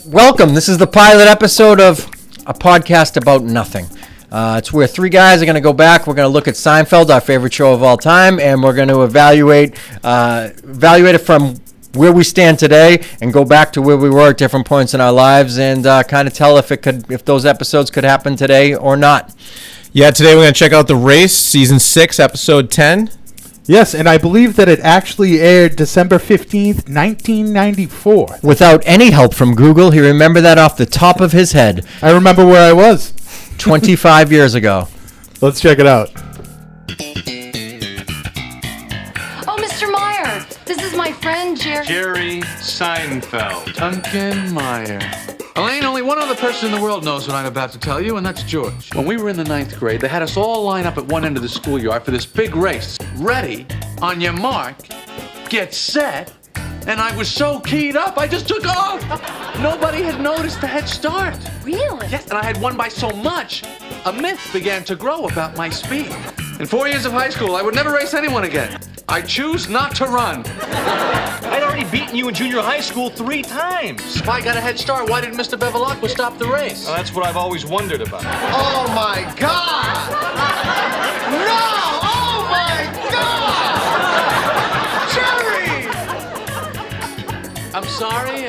Welcome. This is the pilot episode of a podcast about nothing. It's where three guys are going to go back. We're going to look at Seinfeld, our favorite show of all time, and we're going to evaluate it from where we stand today and go back to where we were at different points in our lives and kind of tell if those episodes could happen today or not. Yeah, today we're going to check out The Race, Season 6, Episode 10. Yes, and I believe that it actually aired December 15th, 1994. Without any help from Google, he remembered that off the top of his head. I remember where I was. 25 years ago. Let's check it out. Oh, Mr. Meyer, this is my friend Jerry Seinfeld. Duncan Meyer. Elaine, only one other person in the world knows what I'm about to tell you, and that's George. When we were in the 9th grade, they had us all line up at one end of the schoolyard for this big race. Ready, on your mark, get set, and I was so keyed up, I just took off. Nobody had noticed the head start. Really? Yes, and I had won by so much, a myth began to grow about my speed. In 4 years of high school, I would never race anyone again. I choose not to run. I'd already beaten you in junior high school 3 times. If I got a head start, why didn't Mr. Bevilacqua stop the race? Well, that's what I've always wondered about. Oh my God! No! Oh my God! Jerry! I'm sorry.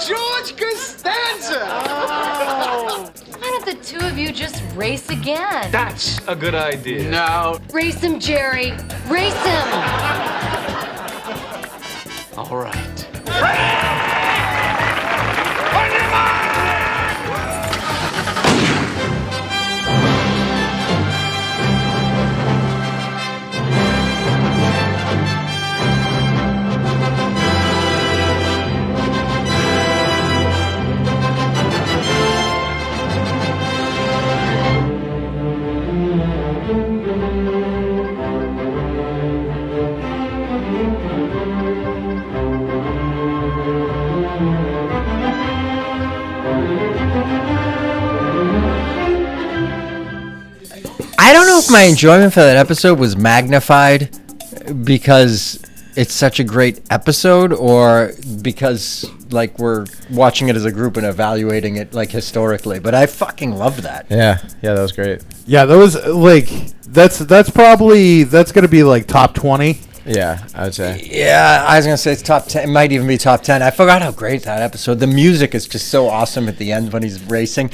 George Costanza! Oh. Why don't the two of you just race again? That's a good idea. No. Race him, Jerry. Race him. All right. I don't know if my enjoyment for that episode was magnified because it's such a great episode or because like we're watching it as a group and evaluating it like historically, but I fucking loved that. Yeah, that was great. Yeah, that was like that's gonna be like top 20. Yeah, I would say. Yeah, I was gonna say it's top 10. It might even be top 10. I forgot how great that episode. The music is just so awesome at the end when he's racing.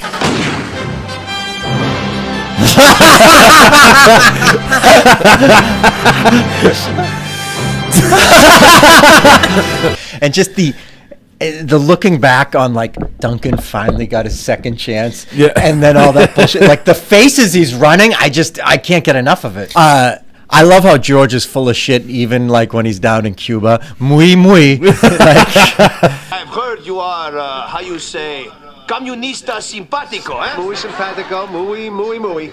And just the looking back on like Duncan finally got his second chance, yeah, and then all that bullshit, like the faces he's running, I can't get enough of it. I love how George is full of shit, even like when he's down in Cuba. Muy muy. I've heard you are, how you say, comunista simpático, eh? Muy simpático, muy, muy, muy.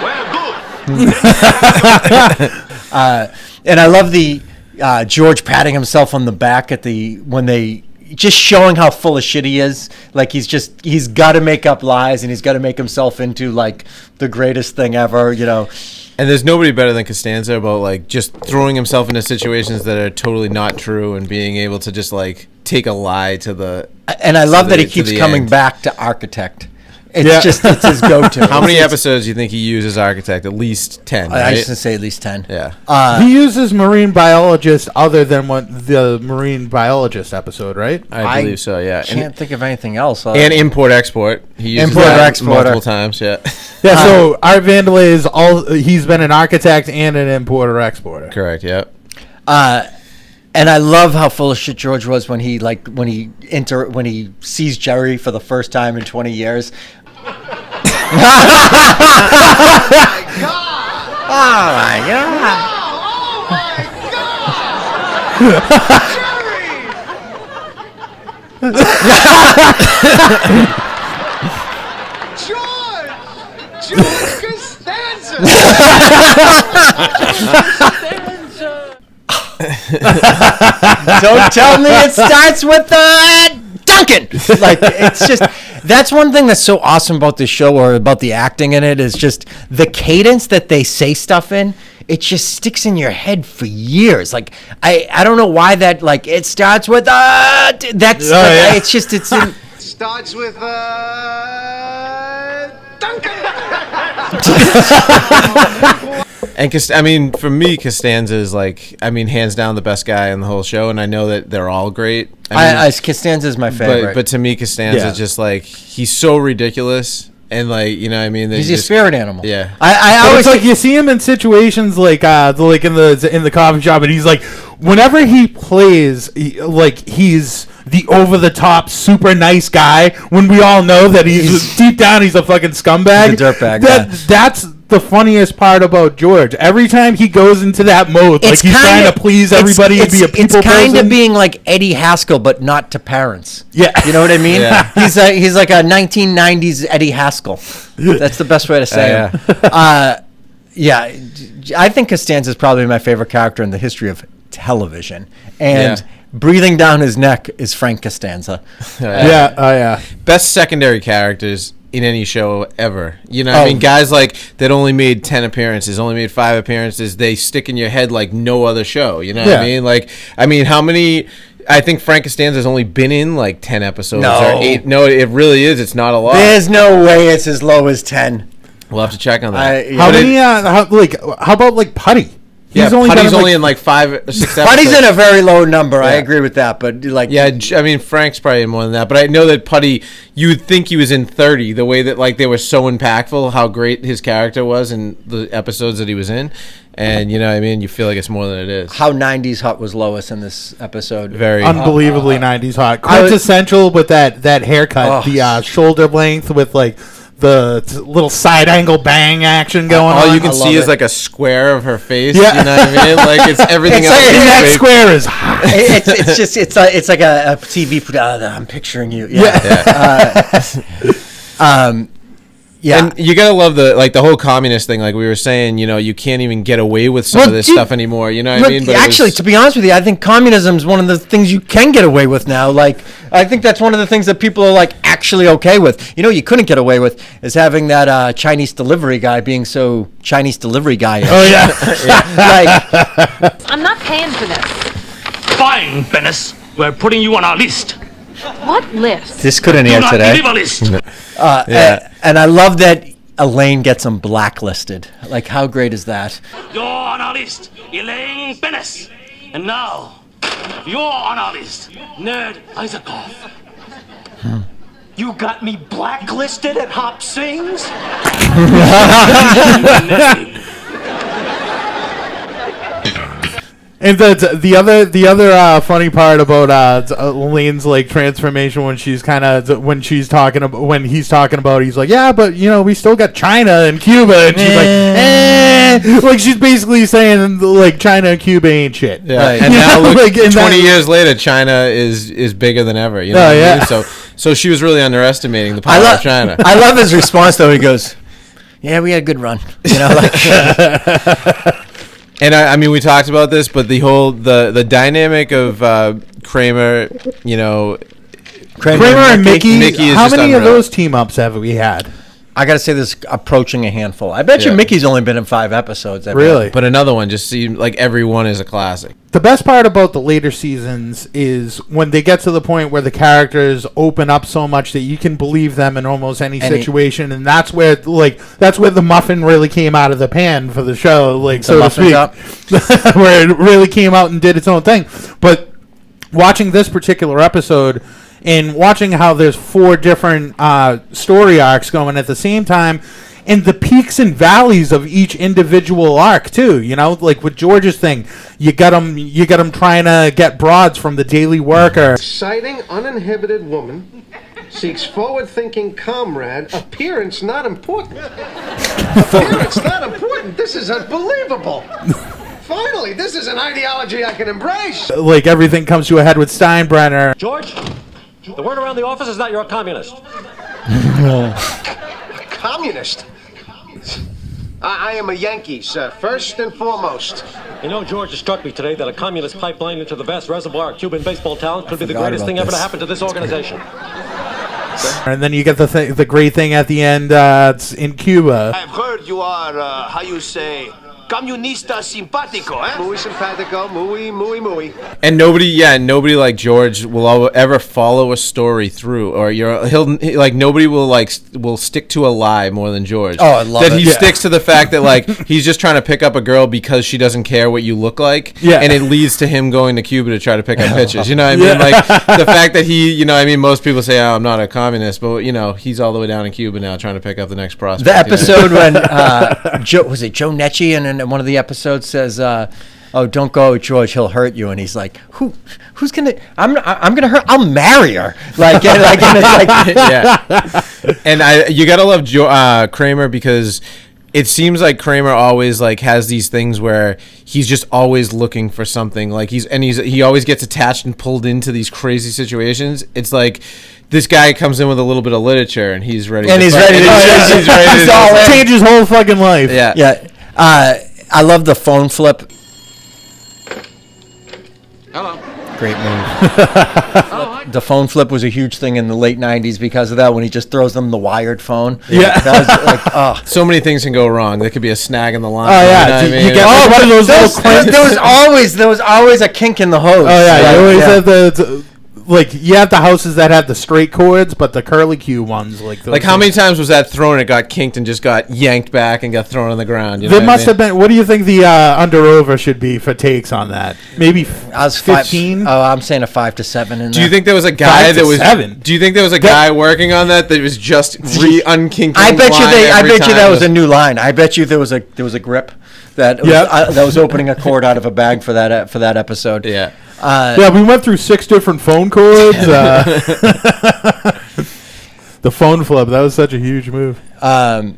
Well, good. And I love the George patting himself on the back when they just showing how full of shit he is. Like he's got to make up lies and he's got to make himself into like the greatest thing ever, you know. And there's nobody better than Costanza about like just throwing himself into situations that are totally not true and being able to just like take a lie to the. And I love that he keeps coming back to Architect. It's it's his go-to. How many episodes do you think he uses Architect? At least 10, right? I was going to say at least 10. Yeah. He uses marine biologist other than what the marine biologist episode, right? I believe so, yeah. Can't think of anything else. And import-export. He uses multiple times, yeah. Yeah, so Art Vandelay he's been an architect and an importer-exporter. Correct, yeah. And I love how full of shit George was when he sees Jerry for the first time in 20 years. Oh my God! Oh my God! Oh my God! Jerry! George Costanza! Don't tell me it starts with Duncan. Like, it's just, that's one thing that's so awesome about this show, or about the acting in it, is just the cadence that they say stuff in it just sticks in your head for years. Like I don't know why that, like, it starts with that's it's just it's in, Starts with Duncan. And I mean, for me, Costanza is like, I mean, hands down the best guy in the whole show, and I know that they're all great. I mean, Costanza's my favorite. But to me, Costanza's just like, he's so ridiculous, and like, you know what I mean? He's a spirit animal. Yeah. I always like, you see him in situations like in the coffee shop, and he's like, whenever he plays, he's the over-the-top, super nice guy, when we all know that he's deep down, he's a fucking scumbag. He's a dirtbag. That's the funniest part about George. Every time he goes into that mode, like he's trying to please everybody and be a people person. It's kind of being like Eddie Haskell, but not to parents. Yeah. You know what I mean? Yeah. He's like a 1990s Eddie Haskell. That's the best way to say him. Yeah, I think Costanza is probably my favorite character in the history of television. And breathing down his neck is Frank Costanza. Best secondary characters in any show ever. You know what I mean? Guys like that only made 10 appearances, only made 5 appearances, they stick in your head like no other show. You know what I mean? Like, I mean, how many... I think Frank Costanza's only been in like 10 episodes or 8. No, it really is. It's not a lot. There's no way it's as low as 10. We'll have to check on that. How many, how about like Putty? Putty's only in like 5 or 6 episodes. Putty's in a very low number. I agree with that, but like, I mean, Frank's probably in more than that, but I know that Putty, you would think he was in 30, the way that like they were so impactful, how great his character was in the episodes that he was in, and you know what I mean, you feel like it's more than it is. How 90s hot was Lois in this episode? Very unbelievably 90s hot. Quintessential with that haircut, the shoulder length with like the little side angle bang action going on. All you can see is like a square of her face. Yeah. You know what I mean? Like it's everything else. That square is hot. It's just it's like a TV. I'm picturing you. And you gotta love the whole communist thing, like we were saying. You know, you can't even get away with some of this stuff anymore. You know what I mean? But actually, to be honest with you, I think communism is one of the things you can get away with now. Like, I think that's one of the things that people are like actually okay with. You know, you couldn't get away with is having that Chinese delivery guy being so Chinese delivery guy. Oh yeah. Like, I'm not paying for this. Fine, Venice. We're putting you on our list. What list? This couldn't air today. And I love that Elaine gets him blacklisted. Like, how great is that? You're on our list, Elaine Venice. And now, you're on our list, Nerd Isakov. You got me blacklisted at Hop Sings? And the other funny part about Elaine's like transformation when he's talking about he's like, yeah, but you know we still got China and Cuba, and she's like she's basically saying like China and Cuba ain't shit. Yeah, right. And now look, like, 20 years later, China is bigger than ever. You know what I mean? So she was really underestimating the power of China. I love his response though. He goes, "Yeah, we had a good run." You know, like. And I mean, we talked about this, but the whole the dynamic of Kramer, you know, Kramer and Mickey. Is how just many unreal. of those team ups have we had? I gotta say, this approaching a handful. I bet you Mickey's only been in 5 episodes. Really? But another one just seemed like every one is a classic. The best part about the later seasons is when they get to the point where the characters open up so much that you can believe them in almost any situation, and that's where the muffin really came out of the pan for the show, like so to speak, where it really came out and did its own thing. But watching this particular episode and watching how there's 4 different story arcs going at the same time, and the peaks and valleys of each individual arc too, you know, like with George's thing, you got him trying to get broads from the Daily Worker. Exciting, uninhibited woman seeks forward-thinking comrade. Appearance not important. Appearance not important. This is unbelievable. Finally, this is an ideology I can embrace. Like everything comes to a head with Steinbrenner. George, the word around the office is that you're a communist. Communist? I am a Yankee, sir, first and foremost. You know, George, it struck me today that a communist pipeline into the vast reservoir of Cuban baseball talent could be the greatest thing ever to happen to this organization. And then you get the great thing at the end. It's in Cuba. I've heard you are, how you say, Comunista simpático, eh? Muy simpatico, muy. And nobody like George will ever follow a story through, or nobody will stick to a lie more than George. Oh, I love that it. he sticks to the fact that like he's just trying to pick up a girl because she doesn't care what you look like, and it leads to him going to Cuba to try to pick up bitches. You know what I mean? Like the fact that he, you know, I mean, most people say, "Oh, I'm not a communist," but you know, he's all the way down in Cuba now trying to pick up the next prospect. The episode when Joe Netchie in one of the episodes says, "Oh, don't go, George. He'll hurt you." And he's like, "Who's gonna? I'm gonna hurt. I'll marry her." Like, and it's like, yeah. And you gotta love Kramer, because it seems like Kramer always like has these things where he's just always looking for something. Like he always gets attached and pulled into these crazy situations. It's like this guy comes in with a little bit of literature and he's ready. He's ready to change his whole fucking life. Yeah. I love the phone flip. Hello. Great move. The phone flip was a huge thing in the late 90s because of that, when he just throws them the wired phone. Yeah. That was like, so many things can go wrong. There could be a snag in the line. Oh, yeah. You know what I mean? You get one of those little there was always a kink in the hose. Oh, yeah. You always have you have the houses that have the straight cords, but the curly Q ones, like how many times was that thrown? It got kinked and just got yanked back and got thrown on the ground. You know there must have been. What do you think the under/over should be for takes on that? Maybe I was 15. I'm saying a 5 to 7. Do you think there was a guy that was 7? Do you think there was a guy working on that was just unkinking? I bet you that was a new line. I bet you there was a grip that was opening a cord out of a bag for that episode. Yeah. We went through 6 different phone cords. The phone flip, that was such a huge move. And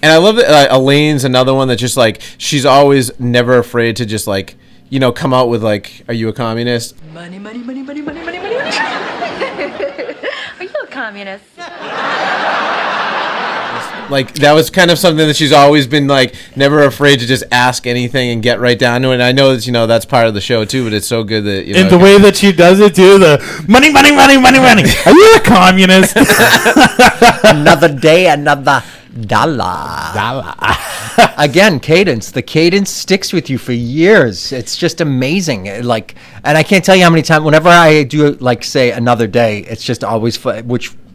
I love that Elaine's another one that just like, she's always never afraid to just like, you know, come out with like, "Are you a communist?" Money. Are you a communist? Like that was kind of something that she's always been like, never afraid to just ask anything and get right down to it. And I know that, you know, that's part of the show too, but it's so good that, you know, and the way that she does it too, the money. Are you a communist? Another day, another dollar. Again, cadence. The cadence sticks with you for years. It's just amazing. Like, and I can't tell you how many times, whenever I do like say another day, it's just always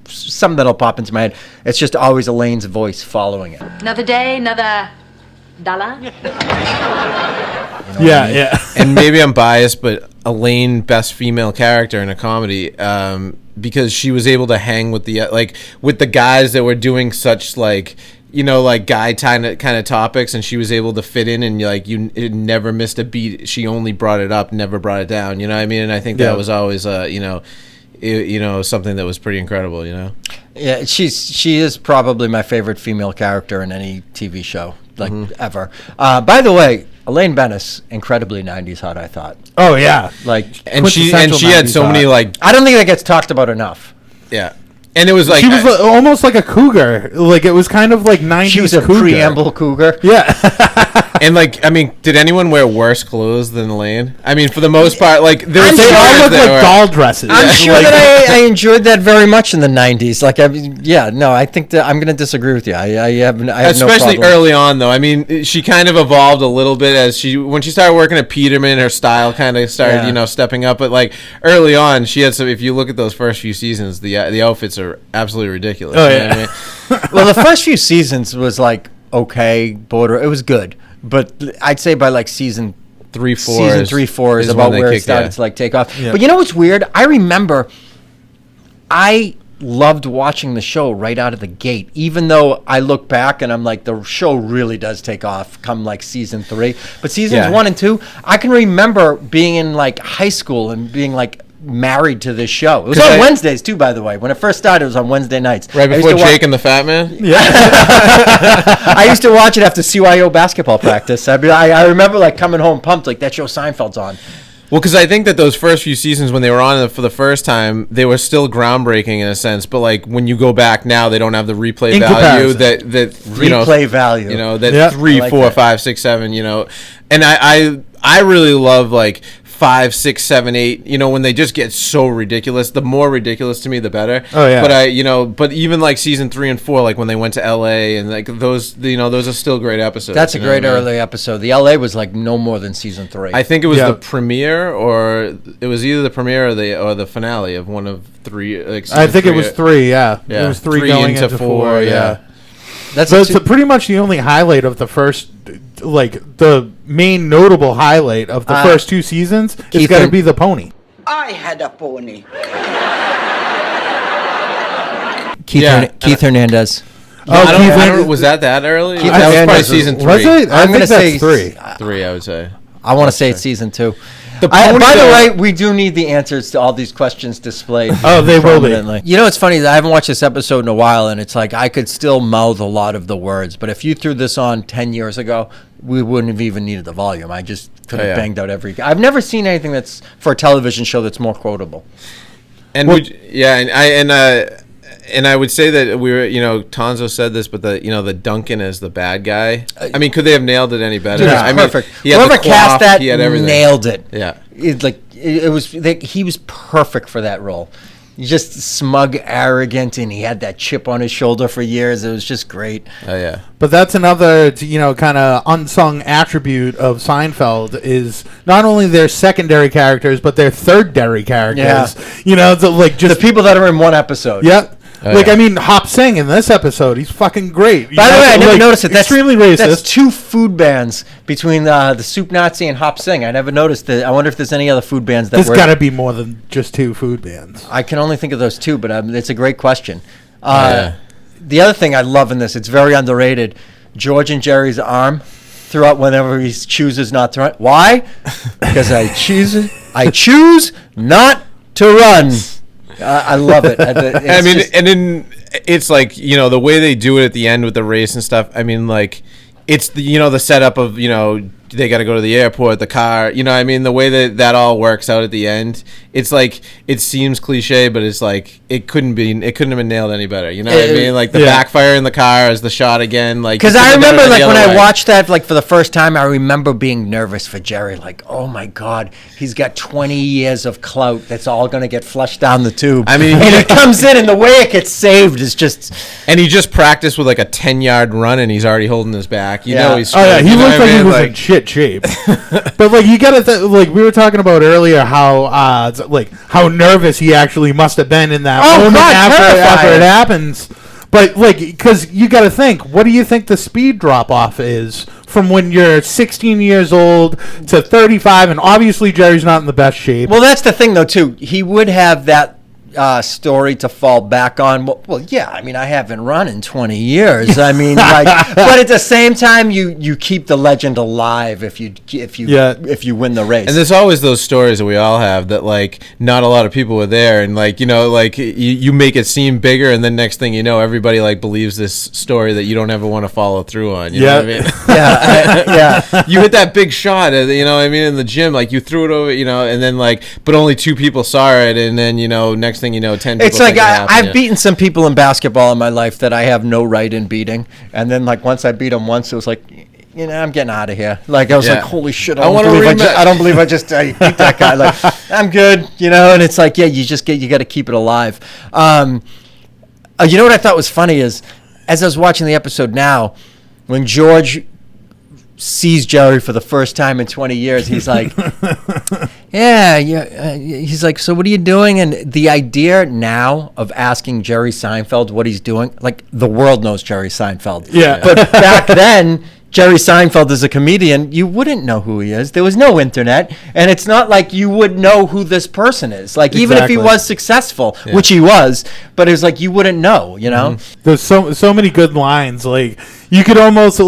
something that'll pop into my head. It's just always Elaine's voice following it. Another day, another dollar. Yeah. And maybe I'm biased, but Elaine, best female character in a comedy, because she was able to hang with the guys that were doing such like, you know, like guy kind of topics, and she was able to fit in, and like it never missed a beat. She only brought it up, never brought it down. You know what I mean? And I think that was always something that was pretty incredible, you know? Yeah, she is probably my favorite female character in any TV show, like ever. By the way, Elaine Bennis, incredibly 90s hot, I thought. Oh yeah, like, and she had so many like. I don't think that gets talked about enough. Yeah. And it was like she was almost like a cougar. Like it was kind of like 90s. She was a cougar. preamble cougar. Yeah. And like, I mean, did anyone wear worse clothes than Elaine? I mean, for the most part, like they all look like doll dresses. I'm sure that I enjoyed that very much in the 90s. Like, I think that I'm going to disagree with you. I have especially no problem. Early on, though. I mean, she kind of evolved a little bit when she started working at Peterman. Her style kind of started, stepping up. But like early on, she had some. If you look at those first few seasons, the outfits are absolutely ridiculous. Oh, you know what I mean? Well, the first few seasons was like okay, border. It was good, but I'd say by like season 3-4 is about where it started to like take off. Yeah. But you know what's weird? I remember I loved watching the show right out of the gate, even though I look back and I'm like, the show really does take off come like season 3. But seasons 1 and 2, I can remember being in like high school and being like married to this show. It was on Wednesdays too, by the way. When it first started, it was on Wednesday nights. Right before Jake and the Fat Man? Yeah. I used to watch it after CYO basketball practice. I remember like coming home pumped, like that show Seinfeld's on. Well, because I think that those first few seasons when they were on for the first time, they were still groundbreaking in a sense. But like when you go back now, they don't have the replay value that replay value. You know, that 3, 4, 5, 6, 7. You know, and I really love like 5, 6, 7, 8. You know, when they just get so ridiculous, the more ridiculous to me, the better. Oh yeah. But even like season 3 and 4, like when they went to L.A. and like those, those are still great episodes. That's a great early episode. The L.A. was like no more than season 3. I think it was the premiere, or it was either the premiere or the finale of one of 3. Like I think it was 3. Yeah. Yeah. It was 3 going into 4. Yeah. That's so it's pretty much the only highlight of the first, like the main notable highlight of the first 2 seasons. It's got to be the pony. I had a pony. Keith Hernandez. I don't, was that early? That was probably season 3. Was it? I'm going to say 3. 3, I would say. I want to say it's season 2. By the way, we do need the answers to all these questions displayed. Oh, they will be. You know, it's funny. I haven't watched this episode in a while, and it's like I could still mouth a lot of the words. But if you threw this on 10 years ago, we wouldn't have even needed the volume. I just could have banged out every. I've never seen anything that's for a television show that's more quotable. And and I would say that we were, Tonzo said this, but the Duncan as the bad guy. I mean, could they have nailed it any better? Dude, perfect. Whoever cast that nailed it. Yeah, he was perfect for that role. Just smug, arrogant, and he had that chip on his shoulder for years. It was just great. Oh yeah. But that's another, kind of unsung attribute of Seinfeld is not only their secondary characters, but their third-dary characters. Yeah. The people that are in one episode. Yep. I mean, Hop Sing in this episode, he's fucking great. By the way, I never noticed it. That's extremely racist. That's 2 food bands between the Soup Nazi and Hop Sing. I never noticed that. I wonder if there's any other food bands that There's got to be more than just 2 food bands. I can only think of those 2, but it's a great question. The other thing I love in this, it's very underrated, George and Jerry's arm throughout whenever he chooses not to run. Why? Because I choose not to run. I love it. I mean, and then it's like, the way they do it at the end with the race and stuff. I mean, like, it's the setup of, they got to go to the airport, the car, the way that all works out at the end. It's like, it seems cliche, but it's like, it couldn't have been nailed any better. You know what I mean? Like the backfire in the car is the shot again. Like, because I remember when I watched that, for the first time, I remember being nervous for Jerry. Like, oh my God, he's got 20 years of clout. That's all going to get flushed down the tube. I mean, and it comes in and the way it gets saved is just. And he just practiced with like a 10-yard run and he's already holding his back. He's he looked like he was in shit shape. But you gotta we were talking about earlier how nervous he actually must have been in that moment after it happens. But because you gotta think, what do you think the speed drop off is from when you're 16 years old to 35, and obviously Jerry's not in the best shape. Well, that's the thing though too. He would have that story to fall back on. Well, yeah. I mean, I haven't run in 20 years. I mean, but at the same time, you keep the legend alive if you win the race. And there's always those stories that we all have that not a lot of people were there, and you make it seem bigger, and then next thing you know, everybody believes this story that you don't ever want to follow through on. You know what I mean? Yeah. You hit that big shot, in the gym, you threw it over, and then but only 2 people saw it, and then next thing you know, 10 people. It's like I've beaten some people in basketball in my life that I have no right in beating, and then once I beat them once, it was I'm getting out of here. I was like, holy shit! I don't believe I beat that guy. I'm good, and it's you got to keep it alive. You know what I thought was funny is, as I was watching the episode now, when George sees Jerry for the first time in 20 years, he's like, he's like, so what are you doing? And the idea now of asking Jerry Seinfeld what he's doing, the world knows Jerry Seinfeld. Yeah. But back then, Jerry Seinfeld is a comedian, you wouldn't know who he is. There was no internet, and it's not like you would know who this person is. Even if he was successful, which he was, but it was you wouldn't know, Mm-hmm. There's so many good lines. You could almost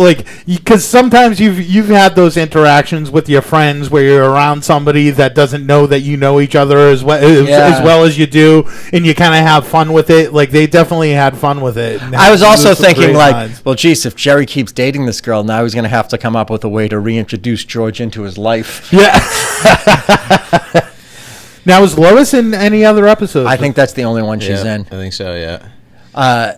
because sometimes you've had those interactions with your friends where you're around somebody that doesn't know that you know each other as well as you do, and you kind of have fun with it. They definitely had fun with it. I was also thinking well, geez, if Jerry keeps dating this girl, now he's going to have to come up with a way to reintroduce George into his life. Yeah. Now, is Lois in any other episodes? I think that's the only one she's in. I think so, yeah.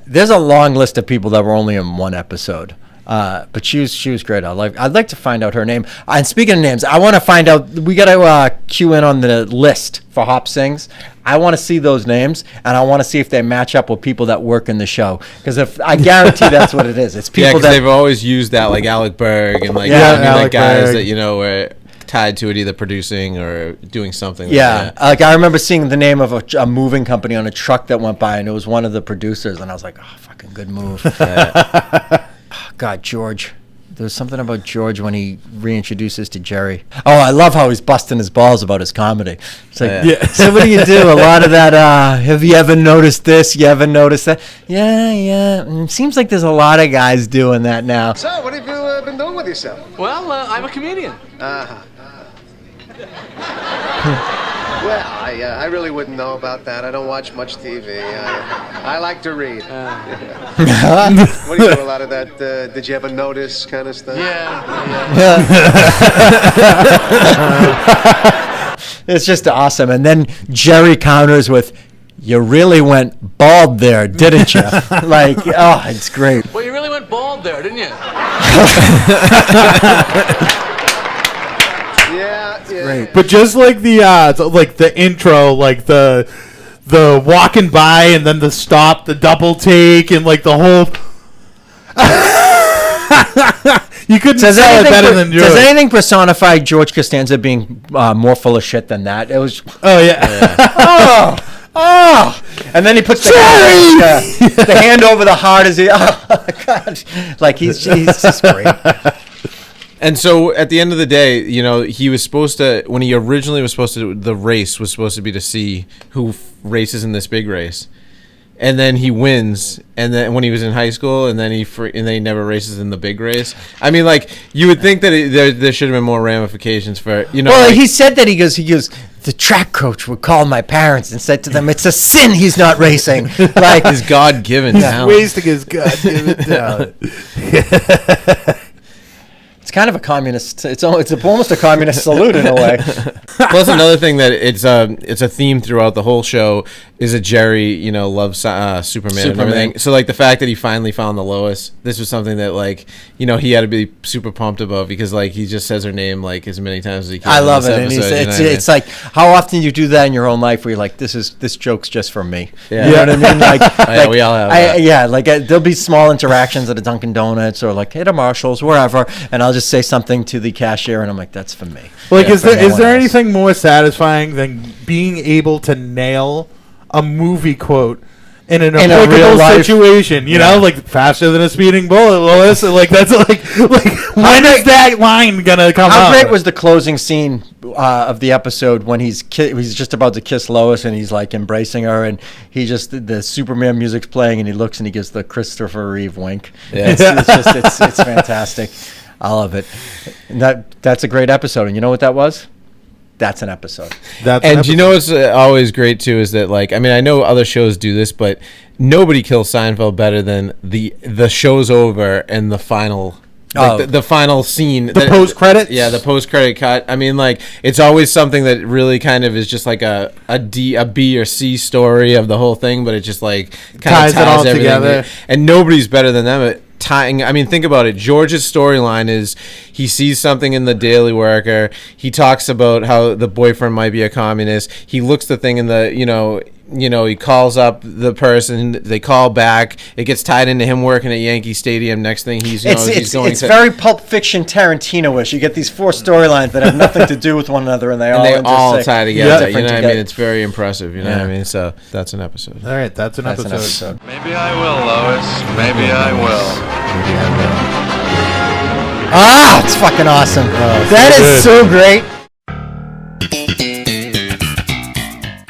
There's a long list of people that were only in one episode. But she was great. I'd like to find out her name. And speaking of names, I want to find out. We got to cue in on the list for Hop Sings. I want to see those names, and I want to see if they match up with people that work in the show. Because if I guarantee that's what it is. It's people that they've always used that, like Alec Berg and like like guys Berg. That were tied to it, either producing or doing something. Like I remember seeing the name of a moving company on a truck that went by, and it was one of the producers, and I was like, oh, fucking good move. God, George. There was something about George when he reintroduces to Jerry. Oh, I love how he's busting his balls about his comedy. It's like, so what do you do? A lot of that, have you ever noticed this? You ever noticed that? Yeah. Seems like there's a lot of guys doing that now. So, what have you been doing with yourself? Well, I'm a comedian. Well, I really wouldn't know about that. I don't watch much TV. I like to read. What do you do, a lot of that, did you ever notice kind of stuff? Yeah. It's just awesome. And then Jerry counters with, you really went bald there, didn't you? Like, oh, it's great. Well, you really went bald there, didn't you? Yeah. Great. But just like the intro, like the walking by and then the stop, the double take, and like the whole. You couldn't say it better than George. Does anything personify George Costanza being more full of shit than that? It was. Oh yeah. Oh! And then he puts the hand over the heart as he. Oh God! Like he's just great. And so at the end of the day, he was supposed to, when he originally was supposed to, the race was supposed to be to see who races in this big race. And then he wins, and then when he was in high school, and then he never races in the big race. I mean, like, you would think that there should have been more ramifications for, Well, he said that he goes, the track coach would call my parents and said to them, it's a sin he's not racing. Like his God-given talent. He's wasting his God-given talent. It's kind of a communist. It's almost a communist salute in a way. Plus, another thing that it's a theme throughout the whole show is that Jerry, loves Superman and everything. So, like, the fact that he finally found the Lois, this was something that, like, he had to be super pumped about because, like, he just says her name like as many times as he can. I love it, and it's like how often you do that in your own life where you're like, this joke's just for me. Yeah. You know what I mean? Like, we all have that. There'll be small interactions at a Dunkin' Donuts or like at a Marshall's, wherever, and I'll just say something to the cashier, and I'm like, that's for me. Like, is there anything more satisfying than being able to nail a movie quote in an applicable situation? You know, like faster than a speeding bullet, Lois. Like that's like when is that line gonna come out? How great was the closing scene of the episode when he's just about to kiss Lois and he's like embracing her, and the Superman music's playing and he looks and he gives the Christopher Reeve wink. Yeah. It's fantastic. I love it. And that's a great episode. And you know what that was? That's an episode. You know what's always great too is that, like, I mean, I know other shows do this, but nobody kills Seinfeld better than the show's over and the final. Like the final scene. The post-credits? Yeah, the post-credit cut. I mean, like, it's always something that really kind of is just like a B or C story of the whole thing, but it just, like, kind of ties it all together. And nobody's better than them at tying. I mean, think about it. George's storyline is he sees something in the Daily Worker. He talks about how the boyfriend might be a communist. He looks the thing in the, he calls up the person. They call back. It gets tied into him working at Yankee Stadium. Next thing it's very Pulp Fiction Tarantino-ish. You get these four storylines that have nothing to do with one another, and they all tie together. You know what I mean? It's very impressive. You know what I mean? So that's an episode. All right, that's an episode. Maybe I will, Lois. Maybe I will. It's fucking awesome. That is so great.